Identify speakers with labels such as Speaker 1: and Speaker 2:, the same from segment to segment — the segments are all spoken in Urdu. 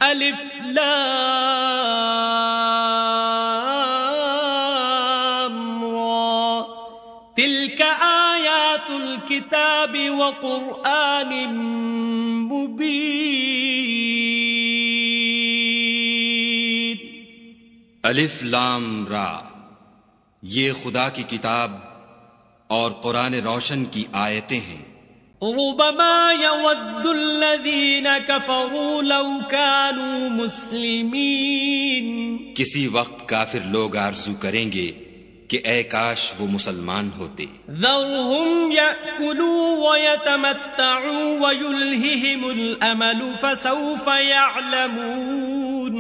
Speaker 1: الف لام را تلك آیات الکتاب وقرآن مبین.
Speaker 2: الف لام را، یہ خدا کی کتاب اور قرآن روشن کی آیتیں ہیں.
Speaker 1: ربما يود الذين كفروا لو كانوا مسلمين.
Speaker 2: کسی وقت کافر لوگ آرزو کریں گے کہ اے کاش وہ مسلمان ہوتے.
Speaker 1: ذرهم يأكلوا ويتمتعوا ويلههم الأمل فسوف يعلمون.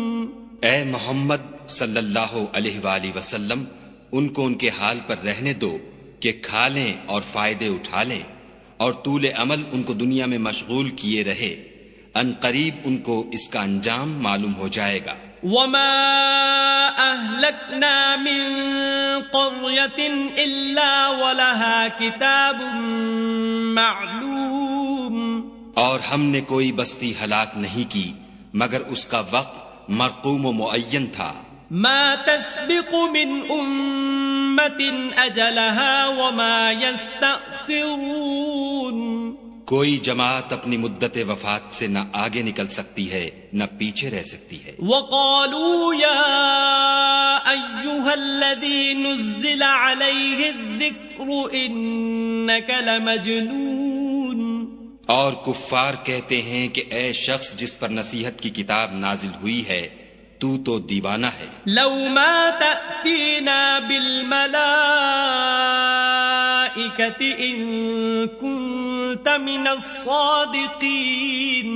Speaker 2: اے محمد صلی اللہ علیہ وآلہ وسلم، ان کو ان کے حال پر رہنے دو کہ کھا لیں اور فائدے اٹھا لیں، اور طول عمل ان کو دنیا میں مشغول کیے رہے. ان قریب ان کو اس کا انجام معلوم ہو جائے گا.
Speaker 1: وما أهلكنا من قرية إلا ولها كتاب معلوم.
Speaker 2: اور ہم نے کوئی بستی ہلاک نہیں کی مگر اس کا وقت مرقوم و معین تھا.
Speaker 1: ما تسبق من أمة أجلها وما يستأخرون.
Speaker 2: کوئی جماعت اپنی مدت وفات سے نہ آگے نکل سکتی ہے نہ پیچھے رہ سکتی ہے.
Speaker 1: وقالوا يا أيها الذي نزل عليه الذكر إنك لمجنون.
Speaker 2: اور کفار کہتے ہیں کہ اے شخص جس پر نصیحت کی کتاب نازل ہوئی ہے تو دیوانہ ہے.
Speaker 1: لو ما تأتینا بالملائکة ان کنت من الصادقین.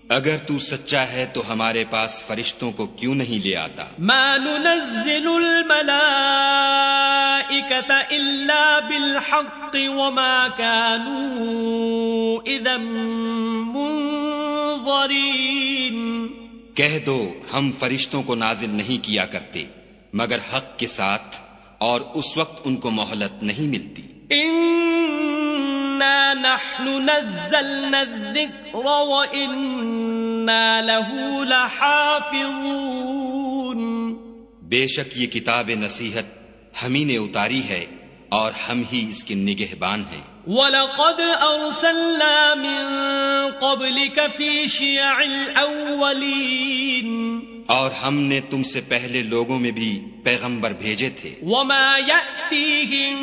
Speaker 2: اگر تو سچا ہے تو ہمارے پاس فرشتوں کو کیوں نہیں لے آتا.
Speaker 1: ما ننزل الملائکة الا بالحق وما كانوا اذا منظرین.
Speaker 2: کہہ دو ہم فرشتوں کو نازل نہیں کیا کرتے مگر حق کے ساتھ، اور اس وقت ان کو مہلت نہیں ملتی.
Speaker 1: انا نحن نزلنا الذکر وانا له لحافظون.
Speaker 2: بے شک یہ کتاب نصیحت ہم ہی نے اتاری ہے اور ہم ہی اس کے نگہبان ہیں.
Speaker 1: وَلَقَدْ أَرْسَلْنَا مِن قَبْلِكَ فِي شِيَعِ الْأَوَّلِينَ.
Speaker 2: اور ہم نے تم سے پہلے لوگوں میں بھی پیغمبر بھیجے تھے.
Speaker 1: وَمَا يَأْتِيهِم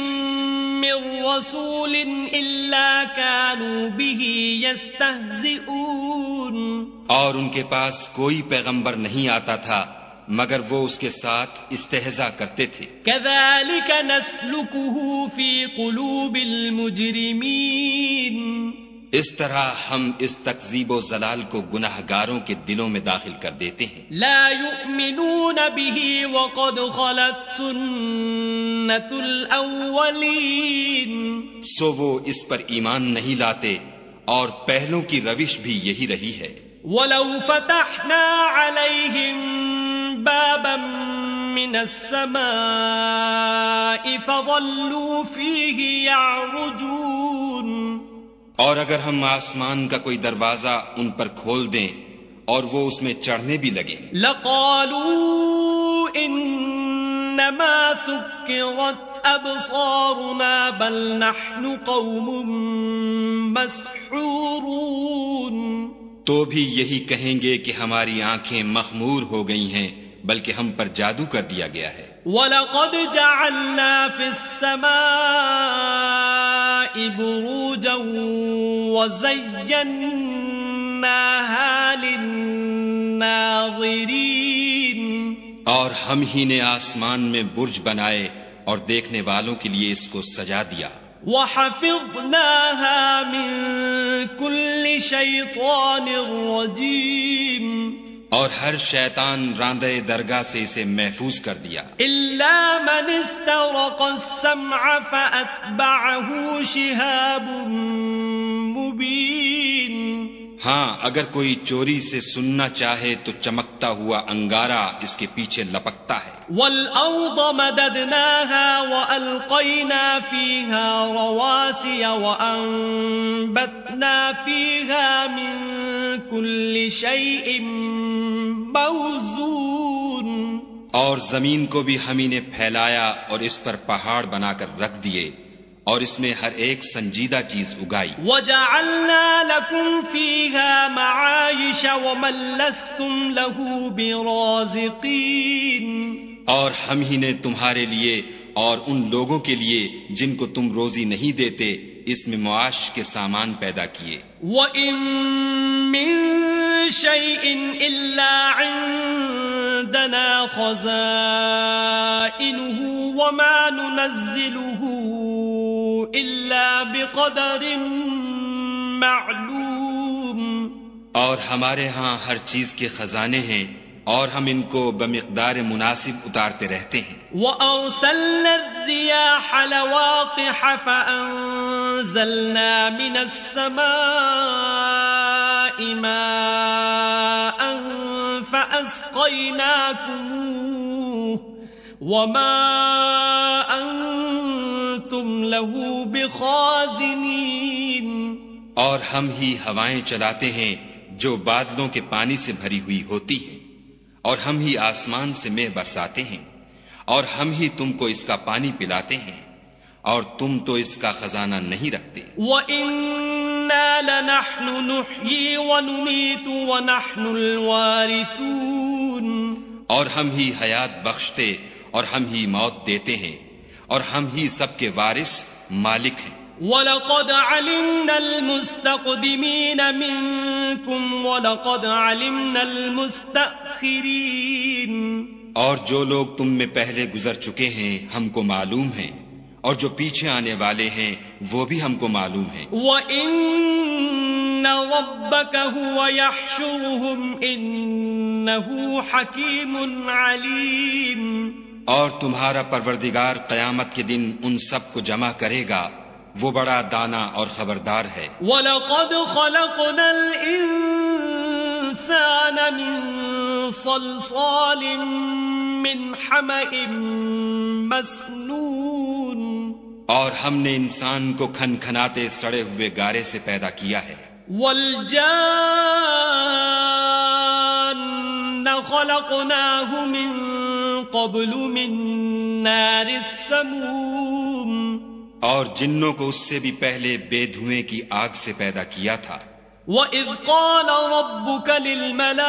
Speaker 1: مِّن رَّسُولٍ إِلَّا كَانُوا بِهِ يَسْتَهْزِئُونَ.
Speaker 2: اور ان کے پاس کوئی پیغمبر نہیں آتا تھا مگر وہ اس کے ساتھ استہزاء کرتے تھے.
Speaker 1: كَذَلِكَ نَسْلُكُهُ فِي قُلُوبِ الْمُجْرِمِينَ.
Speaker 2: اس طرح ہم اس تکذیب و ضلال کو گناہ گاروں کے دلوں میں داخل کر دیتے ہیں.
Speaker 1: لا يؤمنون به وقد خلت سنة الأولين.
Speaker 2: سو وہ اس پر ایمان نہیں لاتے اور پہلوں کی روش بھی یہی رہی ہے.
Speaker 1: ولو فتحنا عليهم بابا من السماء فظلوا فيه يعرجون.
Speaker 2: اور اگر ہم آسمان کا کوئی دروازہ ان پر کھول دیں اور وہ اس میں چڑھنے بھی لگے،
Speaker 1: لقالوا انما سكرت ابصارنا بل نحن قوم مسحورون.
Speaker 2: تو بھی یہی کہیں گے کہ ہماری آنکھیں مخمور ہو گئی ہیں بلکہ ہم پر جادو کر دیا گیا ہے.
Speaker 1: وَلَقَدْ جَعَلْنَا فِي السَّمَاءِ بُرُوجًا وَزَيَّنَّاهَا لِلنَّاظِرِينَ.
Speaker 2: اور ہم ہی نے آسمان میں برج بنائے اور دیکھنے والوں کے لیے اس کو سجا دیا.
Speaker 1: وَحَفِظْنَاهَا مِن كُلِّ شَيْطَانٍ رَّجِيمٍ.
Speaker 2: اور ہر شیطان راندہ درگاہ سے اسے محفوظ کر دیا.
Speaker 1: إِلَّا مَنِ اسْتَرَقَ السَّمْعَ فَأَتْبَعَهُ شِهَابٌ مُبِينٌ.
Speaker 2: ہاں اگر کوئی چوری سے سننا چاہے تو چمکتا ہوا انگارہ اس کے پیچھے لپکتا ہے.
Speaker 1: وَالْأَرْضَ مَدَدْنَاهَا وَأَلْقَيْنَا فِيهَا رَوَاسِيَ وَأَنبَتْنَا فِيهَا مِن كُلِّ شَيْءٍ موزون
Speaker 2: اور زمین کو بھی ہم ہی نے پھیلایا اور اس پر پہاڑ بنا کر رکھ دیے اور اس میں ہر ایک سنجیدہ چیز اگائی.
Speaker 1: وَجَعَلْنَا لَكُمْ فِيهَا مَعَايِشَ وَمَن لَّسْتُمْ لَهُ بِرَازِقِينَ
Speaker 2: اور ہم ہی نے تمہارے لیے اور ان لوگوں کے لیے جن کو تم روزی نہیں دیتے اس میں معاش کے سامان پیدا کیے.
Speaker 1: وَإِن مِّن شَيْءٍ إِلَّا عِندَنَا خَزَائِنُهُ وَمَا نُنَزِّلُهُ إِلَّا بِقَدَرٍ مَّعْلُومٍ
Speaker 2: اور ہمارے ہاں ہر چیز کے خزانے ہیں اور ہم ان کو بمقدار مناسب اتارتے رہتے ہیں.
Speaker 1: وَأَرْسَلْنَا الرِّيَاحَ لَوَاقِحَ فَأَنزَلْنَا مِنَ السَّمَاءِ مَاءً فَأَسْقَيْنَاكُمُوهُ وَمَا أَنتُمْ لَهُ بِخَازِنِينَ
Speaker 2: اور ہم ہی ہوائیں چلاتے ہیں جو بادلوں کے پانی سے بھری ہوئی ہوتی ہیں اور ہم ہی آسمان سے مے برساتے ہیں اور ہم ہی تم کو اس کا پانی پلاتے ہیں اور تم تو اس کا خزانہ نہیں رکھتے.
Speaker 1: وَإِنَّا لَنَحْنُ نُحْيِي وَنُمِيتُ وَنَحْنُ الْوَارِثُونَ
Speaker 2: اور ہم ہی حیات بخشتے اور ہم ہی موت دیتے ہیں اور ہم ہی سب کے وارث مالک ہیں.
Speaker 1: وَلَقَدْ عَلِمْنَا الْمُسْتَقْدِمِينَ مِنكُمْ وَلَقَدْ عَلِمْنَا الْمُسْتَأْخِرِينَ
Speaker 2: اور جو لوگ تم میں پہلے گزر چکے ہیں ہم کو معلوم ہیں اور جو پیچھے آنے والے ہیں وہ بھی ہم کو معلوم ہیں.
Speaker 1: وَإِنَّ رَبَّكَ هُوَ يَحْشُرُهُمْ إِنَّهُ حَكِيمٌ عَلِيمٌ
Speaker 2: اور تمہارا پروردگار قیامت کے دن ان سب کو جمع کرے گا، وہ بڑا دانا اور خبردار ہے.
Speaker 1: وَلَقَدْ خَلَقْنَا الْإِنسَانَ مِنْ صَلْصَالٍ مِّنْ حَمَإٍ مَسْنُونٍ
Speaker 2: اور ہم نے انسان کو کھن کھناتے سڑے ہوئے گارے سے پیدا کیا ہے.
Speaker 1: وَالْجَانَّ خَلَقْنَاهُ مِنْ قَبْلُ مِنْ نَارِ السَّمُومِ
Speaker 2: اور جنوں کو اس سے بھی پہلے بے دھوئیں کی آگ سے پیدا کیا تھا.
Speaker 1: وَإِذْ قَالَ رَبُّكَ لِلْمَلَائِكَةِ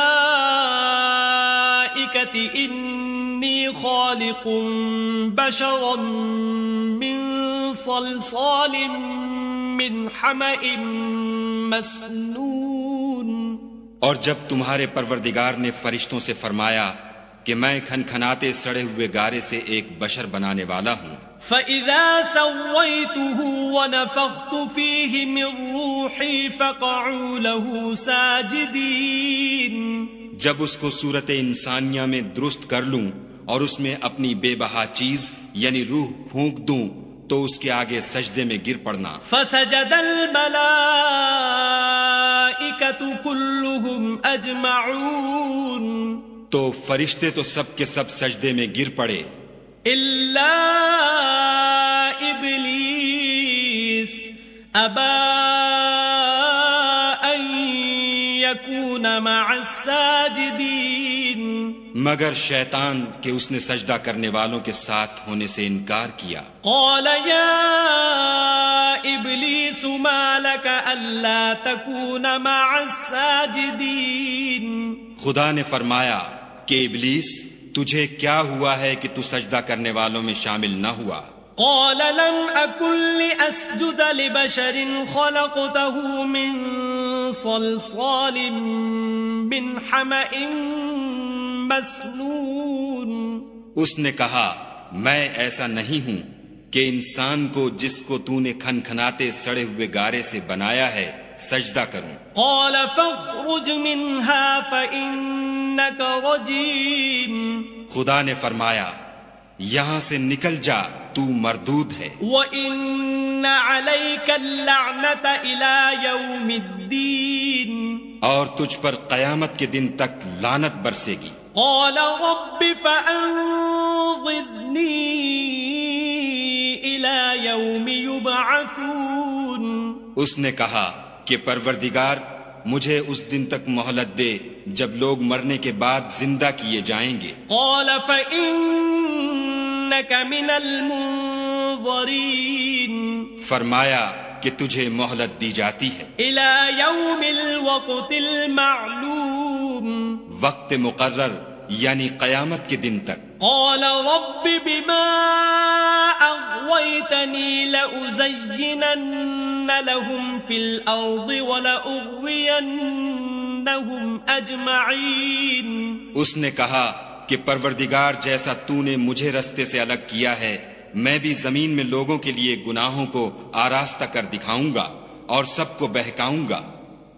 Speaker 1: إِنِّي خَالِقٌ بَشَرًا مِّن صَلْصَالٍ مِّنْ حَمَإٍ مَسْنُونٍ
Speaker 2: اور جب تمہارے پروردگار نے فرشتوں سے فرمایا کہ میں کھن کھناتے سڑے ہوئے گارے سے ایک بشر بنانے والا ہوں،
Speaker 1: فَإِذَا سَوَّيْتُهُ وَنَفَخْتُ فِيهِ مِنْ رُوحِي فَقَعُوا لَهُ سَاجِدِينَ
Speaker 2: جب اس کو صورت انسانیہ میں درست کر لوں اور اس میں اپنی بے بہا چیز یعنی روح پھونک دوں تو اس کے آگے سجدے میں گر پڑنا.
Speaker 1: فَسَجَدَ الْمَلَائِكَةُ كُلُّهُمْ أَجْمَعُونَ
Speaker 2: تو فرشتے تو سب کے سب سجدے میں گر پڑے
Speaker 1: إِلَّا إِبْلِيسَ أَبَى أَن يَكُونَ مَعَ السَّاجِدِينَ
Speaker 2: مگر شیطان کہ اس نے سجدہ کرنے والوں کے ساتھ ہونے سے انکار کیا.
Speaker 1: قال يا إبليس ما لك ألا تكون مع الساجدين
Speaker 2: خدا نے فرمایا کہ ابلیس تجھے کیا ہوا ہے کہ تو سجدہ کرنے والوں میں شامل نہ ہوا.
Speaker 1: قال لم أكن لأسجد لبشر خلقته من صلصال من حمأ مسنون
Speaker 2: اس نے کہا میں ایسا نہیں ہوں کہ انسان کو جس کو تو نے کھن کھناتے سڑے ہوئے گارے سے بنایا ہے سجدہ کروں.
Speaker 1: قال فاخرج منها فإنك رجيم
Speaker 2: خدا نے فرمایا یہاں سے نکل جا تو مردود ہے.
Speaker 1: وَإِنَّ عَلَيْكَ اللَّعْنَةَ إِلَى يَوْمِ الدِّينِ
Speaker 2: اور تجھ پر قیامت کے دن تک لعنت برسے گی.
Speaker 1: قال رب فأنظرني إلى يوم يبعثون
Speaker 2: اس نے کہا کہ پروردگار مجھے اس دن تک مہلت دے جب لوگ مرنے کے بعد زندہ کیے جائیں گے؟
Speaker 1: قال فإنك من المنظرين
Speaker 2: فرمایا کہ تجھے مہلت دی جاتی ہے
Speaker 1: إلى يوم الوقت المعلوم،
Speaker 2: وقت مقرر یعنی قیامت کے دن تک۔
Speaker 1: قال رب بما أغويتني لأزينن لهم في الأرض ولأغوينهم أجمعين۔
Speaker 2: اس نے کہا کہ پروردگار جیسا تو نے مجھے رستے سے الگ کیا ہے، میں بھی زمین میں لوگوں کے لیے گناہوں کو آراستہ کر دکھاؤں گا اور سب کو بہکاؤں گا،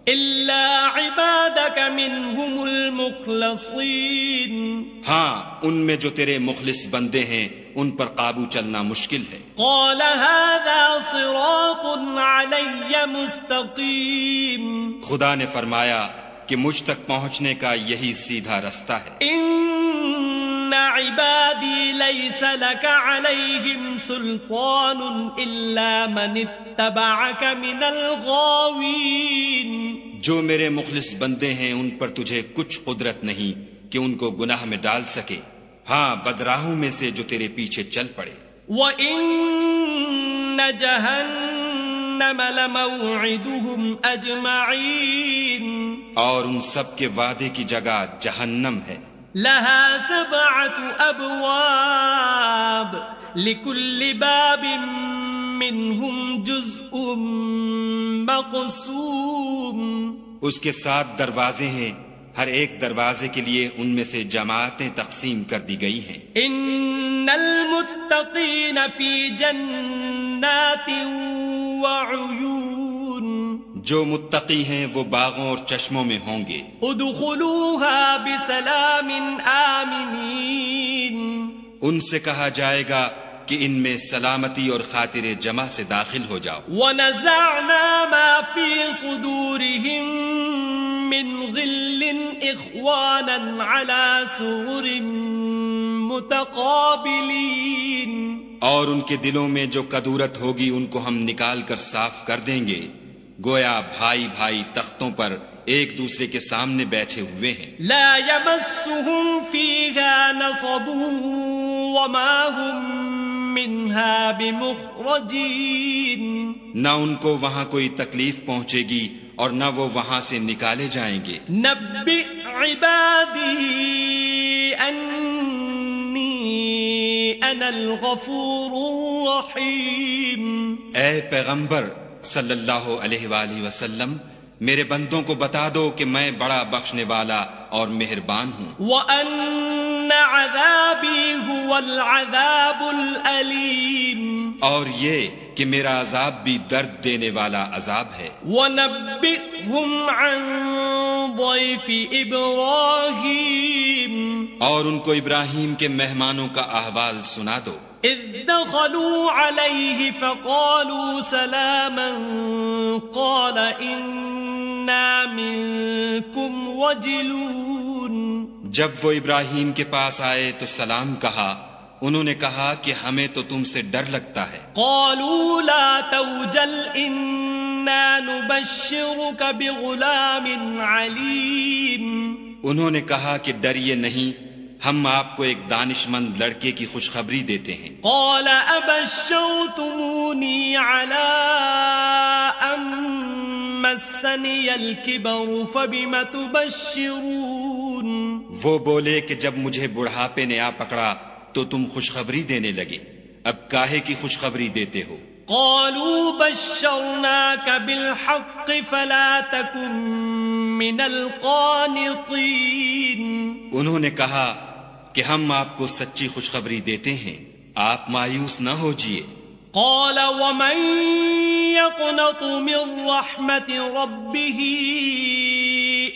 Speaker 1: إلا عبادك منهم المخلصين۔
Speaker 2: ہاں ان میں جو تیرے مخلص بندے ہیں ان پر قابو چلنا مشکل ہے۔
Speaker 1: قال هذا صراط علي مستقيم۔
Speaker 2: خدا نے فرمایا کہ مجھ تک پہنچنے کا یہی سیدھا رستہ ہے۔
Speaker 1: إن عبادي ليس لك عليهم سلطان إلا من اتبعك من الغاوين۔
Speaker 2: جو میرے مخلص بندے ہیں ان پر تجھے کچھ قدرت نہیں کہ ان کو گناہ میں ڈال سکے، ہاں بدراہوں میں سے جو تیرے پیچھے چل پڑے۔
Speaker 1: وَإِنَّ جَهَنَّمَ لَمَوْعِدُهُمْ أَجْمَعِينَ۔
Speaker 2: اور ان سب کے وعدے کی جگہ جہنم ہے،
Speaker 1: لَهَا 7 أَبْوَابٍ لِكُلِّ بَابٍ مِّنْهُمْ جُزْءٌ مَّقْسُومٌ۔
Speaker 2: اس کے 7 دروازے ہیں، ہر ایک دروازے کے لیے ان میں سے جماعتیں تقسیم کر دی گئی ہیں۔
Speaker 1: ان المتقین فی جنات وعیون۔
Speaker 2: جو متقی ہیں وہ باغوں اور چشموں میں ہوں گے۔
Speaker 1: ادخلوها بسلام آمنین۔
Speaker 2: ان سے کہا جائے گا کہ ان میں سلامتی اور خاطر جمع سے داخل ہو جاؤ۔
Speaker 1: ونزعنا ما فی صدورهم من غل اخوانا على سرر متقابلین۔
Speaker 2: اور ان کے دلوں میں جو کدورت ہوگی ان کو ہم نکال کر صاف کر دیں گے، گویا بھائی بھائی تختوں پر ایک دوسرے کے سامنے بیٹھے ہوئے ہیں۔
Speaker 1: لا يمسهم فيها نصب وما هم منها بمخرجین۔
Speaker 2: نہ ان کو وہاں کوئی تکلیف پہنچے گی اور نہ وہ وہاں سے نکالے جائیں گے۔
Speaker 1: نبئ عبادی انی انا الغفور الرحیم۔
Speaker 2: اے پیغمبر صلی اللہ علیہ وآلہ وسلم، میرے بندوں کو بتا دو کہ میں بڑا بخشنے والا اور مہربان ہوں۔
Speaker 1: وَأَنَّ عَذَابِي هُوَ الْعَذَابُ الْأَلِيمُ۔
Speaker 2: اور یہ کہ میرا عذاب بھی درد دینے والا عذاب ہے۔
Speaker 1: وَنَبِّئْهُمْ عَنْ ضَيْفِ إِبْرَاهِيمَ۔
Speaker 2: اور ان کو ابراہیم کے مہمانوں کا احوال سنا دو۔
Speaker 1: اذ دخلوا عليه فقالوا سلاما قال إنا منكم وجلون۔
Speaker 2: جب وہ ابراہیم کے پاس آئے تو سلام کہا، انہوں نے کہا کہ ہمیں تو تم سے ڈر لگتا ہے۔
Speaker 1: قالوا لا توجل إنا نبشرك بغلام عليم۔
Speaker 2: انہوں نے کہا کہ ڈریے نہیں، ہم آپ کو ایک دانش مند لڑکے کی خوشخبری دیتے ہیں۔
Speaker 1: قال ابشرتمونی علی ان مسنی الکبر فبم تبشرون۔
Speaker 2: وہ بولے کہ جب مجھے بڑھاپے نے آ پکڑا تو تم خوشخبری دینے لگے، اب کاہے کی خوشخبری دیتے ہو؟
Speaker 1: قالوا بشرناک بالحق فلا تکن من القانطین۔
Speaker 2: انہوں نے کہا کہ ہم آپ کو سچی خوشخبری دیتے ہیں، آپ مایوس نہ ہوجئے۔
Speaker 1: قال ومن يقنط من رحمت ربه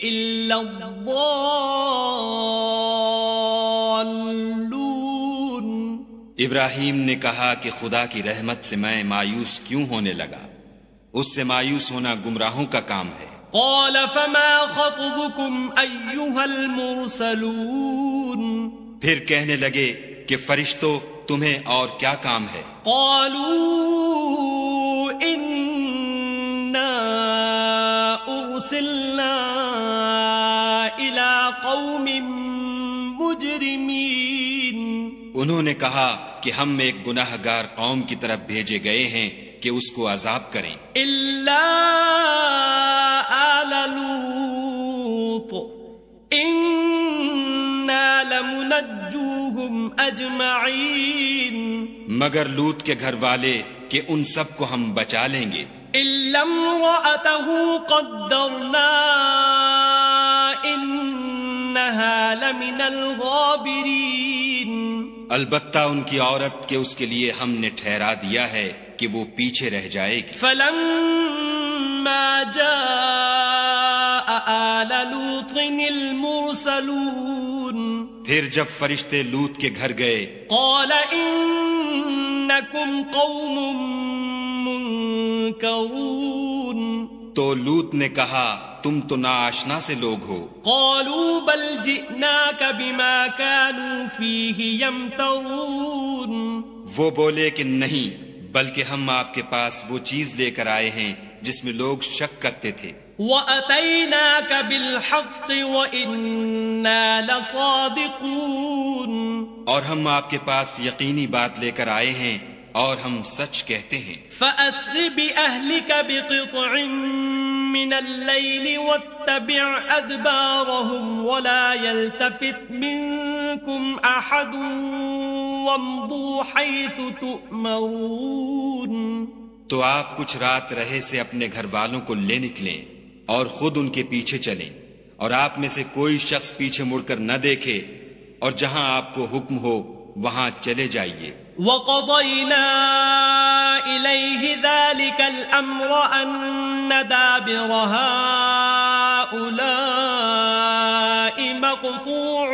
Speaker 1: الا الضالون۔
Speaker 2: ابراہیم نے کہا کہ خدا کی رحمت سے میں مایوس کیوں ہونے لگا؟ اس سے مایوس ہونا گمراہوں کا کام ہے۔
Speaker 1: قال فما خطبكم ايها المرسلون۔
Speaker 2: پھر کہنے لگے کہ فرشتوں تمہیں اور کیا کام ہے؟
Speaker 1: قالوا انا ارسلنا الى قوم مجرمین.
Speaker 2: انہوں نے کہا کہ ہم ایک گناہگار قوم کی طرف بھیجے گئے ہیں کہ اس کو عذاب کریں.
Speaker 1: الا آل لوط انا لمنجوهم اجمعین.
Speaker 2: مگر لوط کے گھر والے کہ ان سب کو ہم بچا لیں گے.
Speaker 1: الا امرأته قدرنا انها لمن الغابرین.
Speaker 2: البتہ ان کی عورت کہ اس کے لیے ہم نے ٹھہرا دیا ہے کہ وہ پیچھے رہ جائے گی.
Speaker 1: فلما جاء آل لوط المرسلون
Speaker 2: پھر جب فرشتے لوط کے گھر گئے
Speaker 1: قال انکم قوم منکرون.
Speaker 2: تو لوط نے کہا تم تو ناآشنا سے لوگ ہو.
Speaker 1: قالوا بل جئناک بما كانوا فيه يمترون.
Speaker 2: وہ بولے کہ نہیں بلکہ ہم آپ کے پاس وہ چیز لے کر آئے ہیں جس میں لوگ شک کرتے تھے.
Speaker 1: وَأَتَيْنَاكَ بِالْحَقِّ وَإِنَّا لَصَادِقُونَ.
Speaker 2: اور ہم آپ کے پاس یقینی بات لے کر آئے ہیں اور ہم سچ کہتے ہیں.
Speaker 1: فَأَسْرِ بِأَهْلِكَ بِقِطْعٍ مِّنَ اللَّيْلِ وَاتَّبِعْ أَدْبَارَهُمْ وَلَا يَلْتَفِتْ مِنكُمْ أَحَدٌ وَامْضُوا حَيْثُ تُؤْمَرُونَ.
Speaker 2: تو آپ کچھ رات رہے سے اپنے گھر والوں کو لے نکلیں اور خود ان کے پیچھے چلیں اور آپ میں سے کوئی شخص پیچھے مڑ کر نہ دیکھے اور جہاں آپ کو حکم ہو وہاں چلے جائیے.
Speaker 1: وَقَضَيْنَا إِلَيْهِ ذَلِكَ الْأَمْرَ أَنَّ دَابِرَ هَٰؤُلَاءِ مَقْطُوعٌ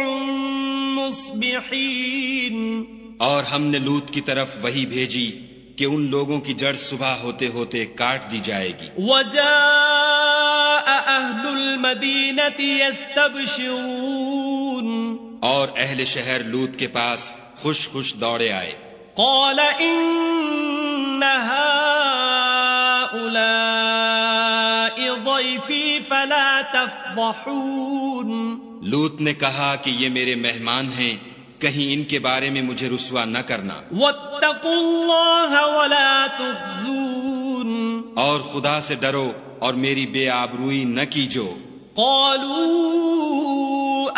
Speaker 1: مُصْبِحِينَ.
Speaker 2: اور ہم نے لوط کی طرف وحی بھیجی کہ ان لوگوں کی جڑ صبح ہوتے ہوتے کاٹ دی جائے گی.
Speaker 1: وَجَاءَ أَهْلُ الْمَدِينَةِ يَسْتَبْشِرُونَ.
Speaker 2: اور اہل شہر لوط کے پاس خوش خوش دوڑے آئے.
Speaker 1: قَالَ إِنَّ هَٰؤُلَاءِ ضَيْفِي فَلَا تَفْضَحُونَ.
Speaker 2: لوط نے کہا کہ یہ میرے مہمان ہیں کہیں ان کے بارے میں مجھے رسوا نہ کرنا.
Speaker 1: وَاتَّقُوا اللَّهَ وَلَا تُخْزُونَ.
Speaker 2: اور خدا سے ڈرو اور میری بے آبروئی نہ کیجو.
Speaker 1: قَالُوا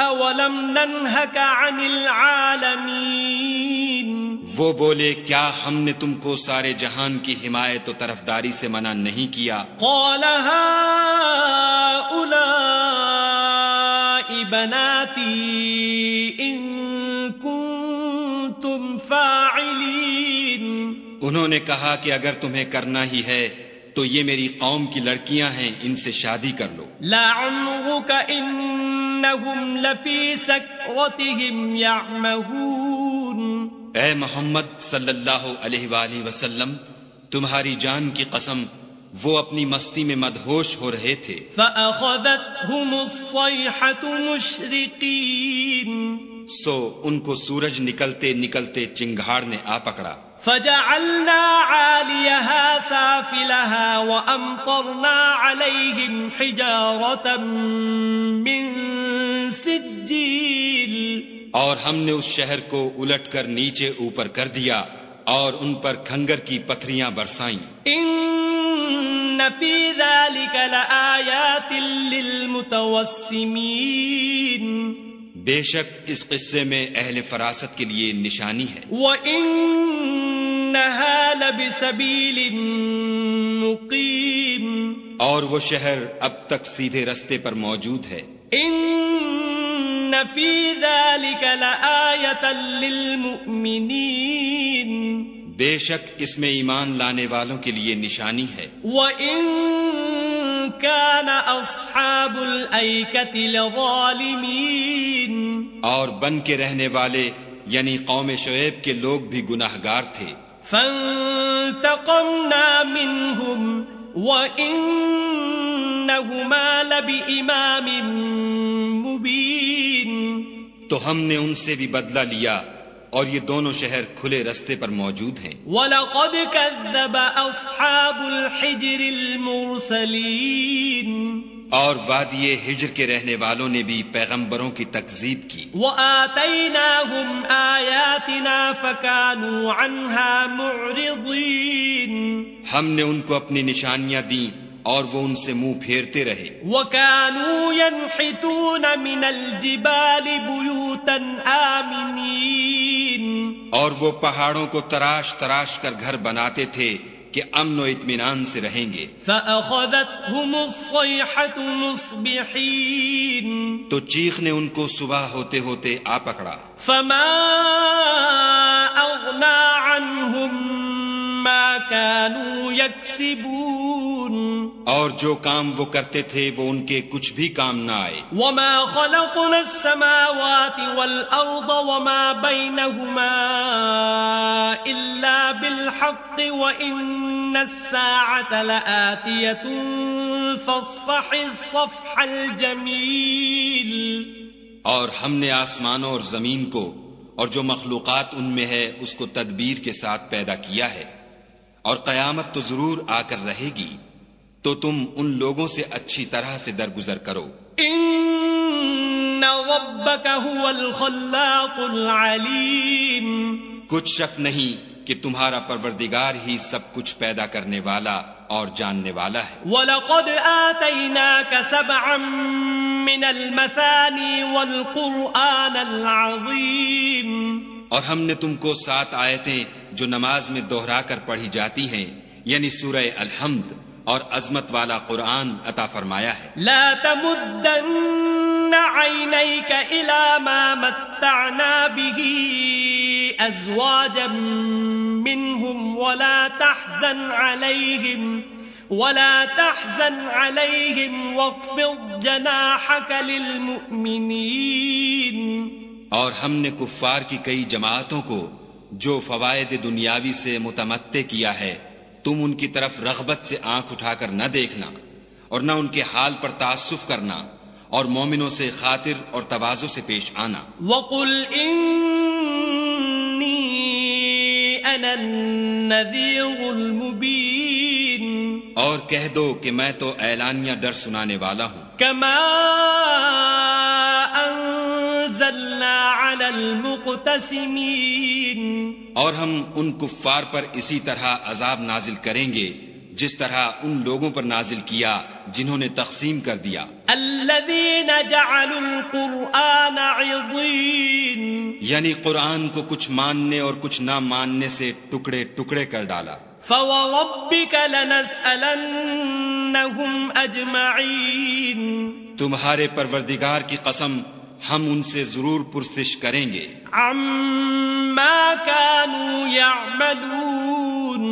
Speaker 1: أَوَلَمْ نَنْهَكَ عَنِ الْعَالَمِينَ.
Speaker 2: وہ بولے کیا ہم نے تم کو سارے جہان کی حمایت و طرفداری سے منع نہیں کیا.
Speaker 1: قَالَ هَٰؤُلَاءِ بَنَاتِي إِن كُنتُمْ فَاعِلِينَ.
Speaker 2: انہوں نے کہا کہ اگر تمہیں کرنا ہی ہے تو یہ میری قوم کی لڑکیاں ہیں ان سے شادی کر لو.
Speaker 1: لَعَمْرُكَ إِنَّهُمْ لَفِي سَكْرَتِهِمْ يَعْمَهُونَ.
Speaker 2: اے محمد صلی اللہ علیہ وآلہ وسلم تمہاری جان کی قسم وہ اپنی مستی میں مدہوش ہو رہے تھے.
Speaker 1: فَأَخَذَتْهُمُ الصَّيْحَةُ مُشْرِقِينَ.
Speaker 2: سو ان کو سورج نکلتے نکلتے چنگھاڑ نے آ پکڑا.
Speaker 1: فَجَعَلْنَا عَالِيَهَا سَافِلَهَا وَأَمْطَرْنَا عَلَيْهِمْ حِجَارَةً مِّن سِجِّيلٍ.
Speaker 2: اور ہم نے اس شہر کو الٹ کر نیچے اوپر کر دیا اور ان پر کھنگر کی پتھریاں برسائیں.
Speaker 1: إِنَّ فِي ذَلِكَ لَآيَاتٍ لِّلْمُتَوَسِّمِينَ.
Speaker 2: بے شک اس قصے میں اہل فراست کے لیے نشانی ہے.
Speaker 1: وَإِنَّهَا لَبِسَبِيلٍ مُقِيمٍ.
Speaker 2: اور وہ شہر اب تک سیدھے رستے پر موجود ہے.
Speaker 1: إِنَّ فِي ذَلِكَ لَآيَةً لِّلْمُؤْمِنِينَ.
Speaker 2: بے شک اس میں ایمان لانے والوں کے لیے نشانی ہے.
Speaker 1: وَإِن كَانَ أَصْحَابُ الْأَيْكَةِ لَظَالِمِينَ. اور
Speaker 2: بن کے رہنے والے یعنی قوم شعیب کے لوگ بھی گناہگار تھے.
Speaker 1: فَانْتَقَمْنَا مِنْهُمْ وَإِنَّهُمَا لَبِإِمَامٍ مُبِينٍ.
Speaker 2: تو ہم نے ان سے بھی بدلہ لیا اور یہ دونوں شہر کھلے رستے پر موجود ہیں. اور وادی ہجر کے رہنے والوں نے بھی پیغمبروں کی تکذیب کی.
Speaker 1: وآتیناہم آیاتنا فکانوا عنہا معرضین.
Speaker 2: ہم نے ان کو اپنی نشانیاں دیں اور وہ ان سے منہ پھیرتے رہے.
Speaker 1: وَكَانُوا يَنْحِتُونَ مِنَ الْجِبَالِ بُيُوتًا آمِنِينَ.
Speaker 2: اور وہ پہاڑوں کو تراش تراش کر گھر بناتے تھے کہ امن و اطمینان سے رہیں گے.
Speaker 1: فَأَخَذَتْهُمُ الصَّيْحَةُ مُصْبِحِينَ.
Speaker 2: تو چیخ نے ان کو صبح ہوتے ہوتے آ پکڑا.
Speaker 1: فَمَا أَغْنَى عَنْهُمْ مَا كَانُوا يَكْسِبُونَ.
Speaker 2: اور جو کام وہ کرتے تھے وہ ان کے کچھ بھی کام نہ آئے.
Speaker 1: وَمَا خَلَقْنَا السَّمَاوَاتِ وَالْأَرْضَ وَمَا بَيْنَهُمَا إِلَّا بِالْحَقِّ وَإِنَّ السَّاعَةَ لَآتِيَةٌ فَاصْفَحِ الصَّفْحَ الْجَمِيلَ.
Speaker 2: اور ہم نے آسمانوں اور زمین کو اور جو مخلوقات ان میں ہے اس کو تدبیر کے ساتھ پیدا کیا ہے، اور قیامت تو ضرور آ کر رہے گی، تو تم ان لوگوں سے اچھی طرح سے درگزر کرو.
Speaker 1: ان ربک هو الخلاق العلیم.
Speaker 2: کچھ شک نہیں کہ تمہارا پروردگار ہی سب کچھ پیدا کرنے والا اور جاننے والا ہے.
Speaker 1: وَلَقَدْ آتَيْنَاكَ سَبْعًا مِّنَ الْمَثَانِي وَالْقُرْآنَ الْعَظِيمَ.
Speaker 2: اور ہم نے تم کو 7 آیتیں جو نماز میں دوہرا کر پڑھی جاتی ہیں، یعنی سورہ الحمد اور عظمت والا قرآن عطا فرمایا ہے.
Speaker 1: لا تمدن عینیک الی ما متعنا به ازواجا منهم ولا تحزن علیہم واخفض جناحک للمؤمنین.
Speaker 2: اور ہم نے کفار کی کئی جماعتوں کو جو فوائد دنیاوی سے متمتع کیا ہے، تم ان کی طرف رغبت سے آنکھ اٹھا کر نہ دیکھنا اور نہ ان کے حال پر تعسف کرنا، اور مومنوں سے خاطر اور تواضع سے پیش آنا.
Speaker 1: وَقُلْ إِنِّي أَنَا النَّذِيرُ الْمُبِينُ.
Speaker 2: اور کہہ دو کہ میں تو اعلانیہ ڈر سنانے والا ہوں.
Speaker 1: كما أنزلنا على المقتسمين.
Speaker 2: اور ہم ان کفار پر اسی طرح عذاب نازل کریں گے جس طرح ان لوگوں پر نازل کیا جنہوں نے تقسیم کر دیا.
Speaker 1: الذين جعلوا القرآن عضين.
Speaker 2: یعنی قرآن کو کچھ ماننے اور کچھ نہ ماننے سے ٹکڑے ٹکڑے کر ڈالا.
Speaker 1: فوربك لنسألنهم أجمعين.
Speaker 2: تمہارے پروردگار کی قسم ہم ان سے ضرور پرسش کریں گے.
Speaker 1: عما كانوا يعملون.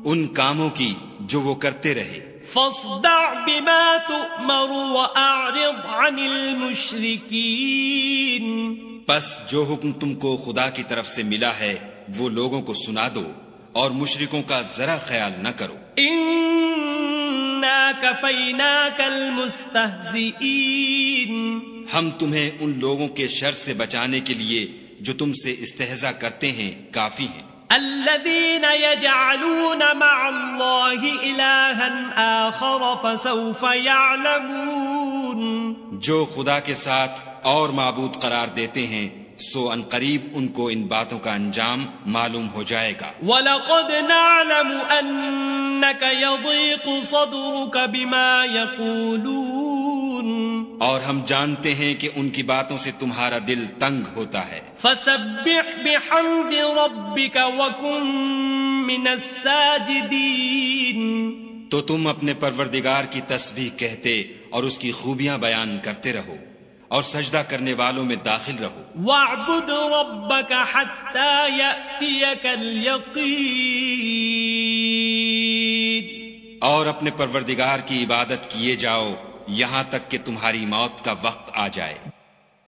Speaker 2: ان کاموں کی جو وہ کرتے رہے.
Speaker 1: فاصدع بما تؤمر وأعرض عن المشركين.
Speaker 2: پس جو حکم تم کو خدا کی طرف سے ملا ہے وہ لوگوں کو سنا دو اور مشرکوں کا ذرا خیال نہ کرو.
Speaker 1: إنا كفيناك المستهزئين.
Speaker 2: ہم تمہیں ان لوگوں کے شر سے بچانے کے لیے جو تم سے استہزاء کرتے ہیں کافی ہیں.
Speaker 1: الذين يجعلون مع الله إلها آخر فسوف يعلمون.
Speaker 2: جو خدا کے ساتھ اور معبود قرار دیتے ہیں سو ان قریب ان کو ان باتوں کا انجام معلوم ہو جائے گا.
Speaker 1: وَلَقَدْ نَعْلَمُ أَنَّكَ يَضِيقُ صَدْرُكَ بِمَا يَقُولُونَ.
Speaker 2: اور ہم جانتے ہیں کہ ان کی باتوں سے تمہارا دل تنگ ہوتا ہے.
Speaker 1: فَسَبِّحْ بِحَمْدِ رَبِّكَ وَكُن مِّنَ السَّاجِدِينَ.
Speaker 2: تو تم اپنے پروردگار کی تسبیح کہتے اور اس کی خوبیاں بیان کرتے رہو اور سجدہ کرنے والوں میں داخل رہو.
Speaker 1: وَاعْبُدْ رَبَّكَ حَتَّى يَأْتِيَكَ الْيَقِينُ.
Speaker 2: اور اپنے پروردگار کی عبادت کیے جاؤ یہاں تک کہ تمہاری موت کا وقت آ جائے.